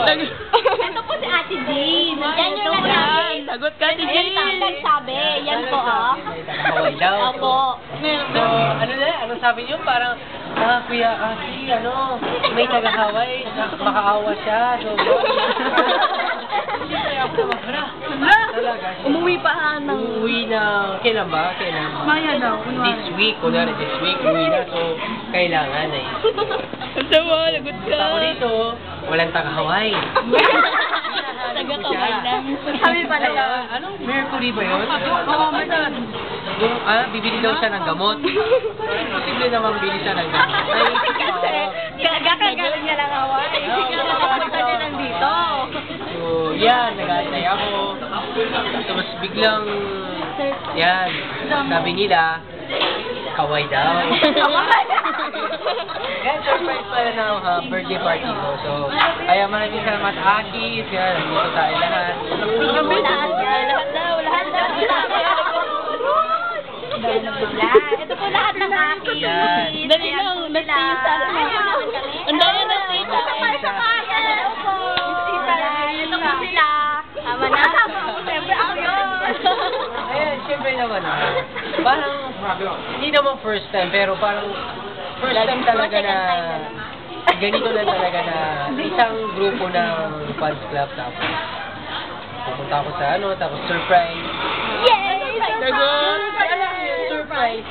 Ito po si Ate Jean. Yan yung nagsabi. Sagot ka, Ate Jean. Yan yung nagsabi. Yan po, ah. Hawaii daw. Opo. So, ano sabi niyo? Parang, Kuya Aki, may taga-Hawaii, makaawa siya. So, hindi kaya ako naman. Talaga. Umuwi pa ng... Uuwi na, kailan ba? Maya daw. This week, kunwari this week, uwi na. So, kailangan eh. Ang sama, lagot ka. Ako dito, walang taga-Hawaii. Taga-Hawaii lang. Kami pala yan. Anong Mercury ba yun? Oo, may bibili daw siya ng gamot. Posible namang bili siya ng gamot. Gagagaling niya lang Hawaii. Gagagaling niya lang dito. So, yan, nag-aantay ako. Tapos biglang, yan, sabi nila, Hawaii daw. Yan, surprise pala ng birthday party ko. So, kaya maraming salamat, Aki. Yan, dito tayo lahat. Lahat daw. Ito po lahat ng Aki. Dali lang, nagtingin sa akin. Ang dali nagtingin sa akin. Ito po sila. Tama na. Siyempre ako yun. Ayan, syempre naman parang, hindi naman first time, pero parang first time talaga na, ganito na talaga na isang grupo ng fans club, tapos pupunta ako sa tapos surprise. Yay! Surprise.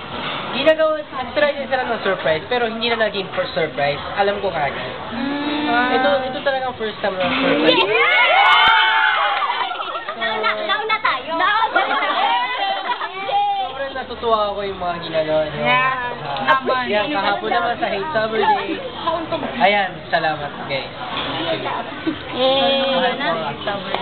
Nag-try din sila ng surprise, pero hindi na naging first surprise. Alam ko kagad. Ito talagang first time na surprise. Nauna tayo. Sobrang natutuwa ako yung mga ginagawa niyo. Yeah. Yan, kahapon naman sa Hate Summer Day. Ayan, salamat guys. Yay! Mahal ko ang Summer